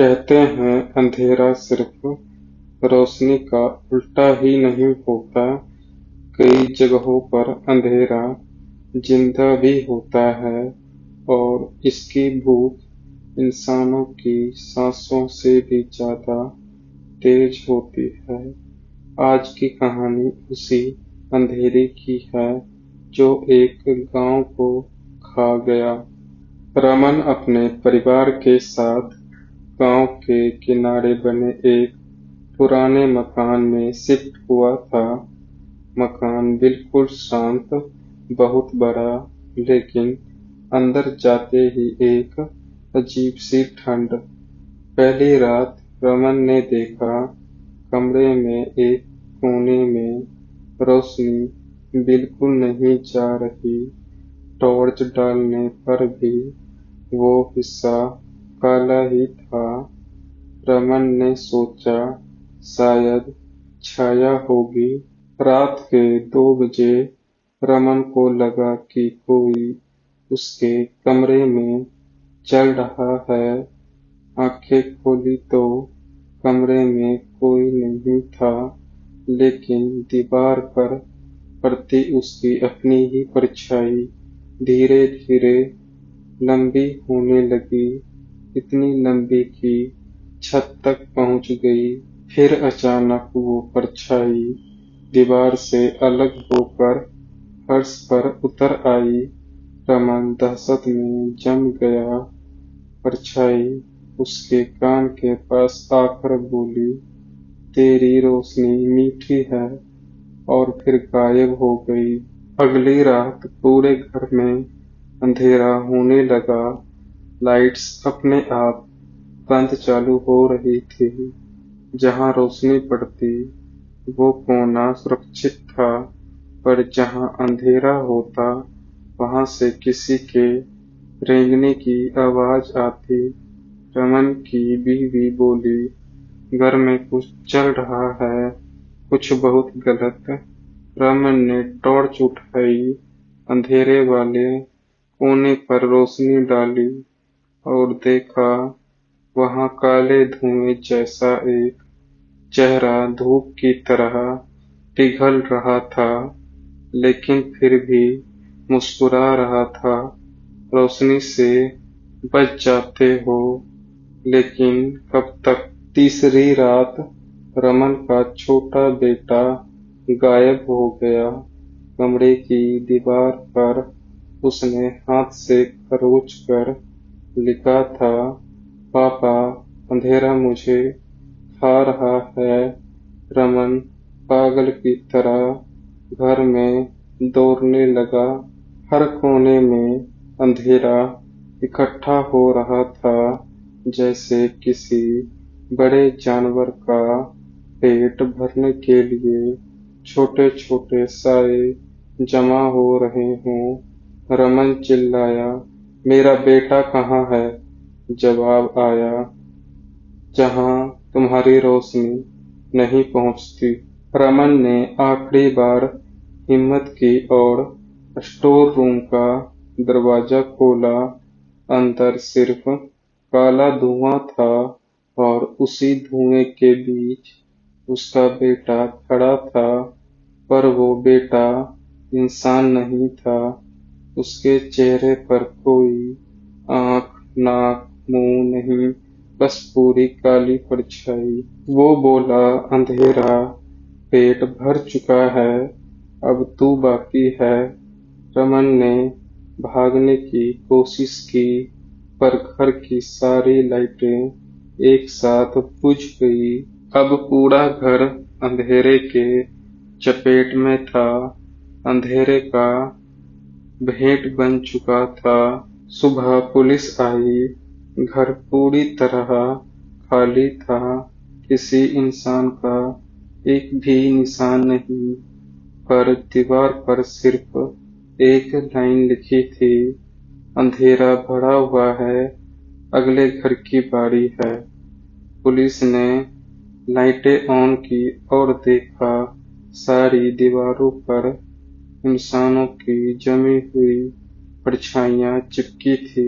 कहते हैं अंधेरा सिर्फ रोशनी का उल्टा ही नहीं होता, कई जगहों पर अंधेरा जिंदा भी होता है और इसकी भूख इंसानों की सांसों से भी ज्यादा तेज होती है। आज की कहानी उसी अंधेरे की है जो एक गांव को खा गया। रमन अपने परिवार के साथ गांव के किनारे बने एक पुराने मकान में शिफ्ट हुआ था। मकान बिल्कुल शांत, बहुत बड़ा, लेकिन अंदर जाते ही एक अजीब सी ठंड। पहली रात रमन ने देखा, कमरे में एक कोने में रोशनी बिल्कुल नहीं जा रही। टॉर्च डालने पर भी वो हिस्सा काला ही था। रमन ने सोचा शायद छाया होगी। रात के 2 बजे रमन को लगा कि कोई उसके कमरे में चल रहा है। आंखें खोली तो कमरे में कोई नहीं था, लेकिन दीवार पर पड़ती उसकी अपनी ही परछाई धीरे धीरे लंबी होने लगी, इतनी लंबी कि छत तक पहुंच गई। फिर अचानक वो परछाई दीवार से अलग होकर फर्श पर उतर आई। रमन दहशत में जम गया। परछाई उसके कान के पास आकर बोली, तेरी रोशनी मीठी है, और फिर गायब हो गई। अगली रात पूरे घर में अंधेरा होने लगा। लाइट्स अपने आप बंद चालू हो रही थी। जहां रोशनी पड़ती वो कोना सुरक्षित था, पर जहां अंधेरा होता वहां से किसी के रेंगने की आवाज आती। रमन की बीवी बोली, घर में कुछ चल रहा है, कुछ बहुत गलत। रमन ने टॉर्च उठाई, अंधेरे वाले कोने पर रोशनी डाली और देखा, वहां काले धुएं जैसा एक चेहरा धूप की तरह पिघल रहा था, लेकिन फिर भी मुस्कुरा रहा था। रोशनी से बच जाते हो, लेकिन कब तक? तीसरी रात रमन का छोटा बेटा गायब हो गया। कमरे की दीवार पर उसने हाथ से खरोच कर लिखा था, पापा, अंधेरा मुझे खा रहा है। रमन पागल की तरह घर में दौड़ने लगा। हर कोने में अंधेरा इकट्ठा हो रहा था, जैसे किसी बड़े जानवर का पेट भरने के लिए छोटे छोटे साए जमा हो रहे हों। रमन चिल्लाया, मेरा बेटा कहाँ है? जवाब आया, जहां तुम्हारी रोशनी नहीं पहुंचती। रमन ने आखिरी बार हिम्मत की और स्टोर रूम का दरवाजा खोला। अंदर सिर्फ काला धुआं था और उसी धुएं के बीच उसका बेटा खड़ा था, पर वो बेटा इंसान नहीं था। उसके चेहरे पर कोई आंख, नाक, मुंह नहीं, बस पूरी काली परछाई। वो बोला, अंधेरा, पेट भर चुका है, अब तू बाकी है। रमन ने भागने की कोशिश की, पर घर की सारी लाइटें एक साथ बुझ गई। अब पूरा घर अंधेरे के चपेट में था। अंधेरे का भेंट बन चुका था। सुबह पुलिस आई। घर पूरी तरह खाली था। किसी इंसान का एक भी निशान नहीं, पर दीवार पर सिर्फ एक लाइन लिखी थी, अंधेरा भरा हुआ है, अगले घर की बारी है। पुलिस ने लाइटें ऑन की और देखा, सारी दीवारों पर इंसानों की जमी हुई परछाइयां चिपकी थी,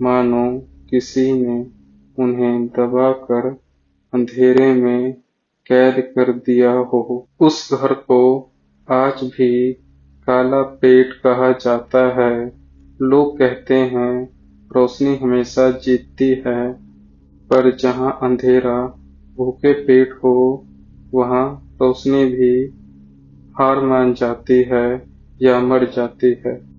मानो किसी ने उन्हें दबाकर अंधेरे में कैद कर दिया हो। उस घर को आज भी काला पेट कहा जाता है। लोग कहते हैं रोशनी हमेशा जीतती है, पर जहाँ अंधेरा भूखे पेट हो, वहाँ रोशनी भी हार मान जाती है या मर जाती है।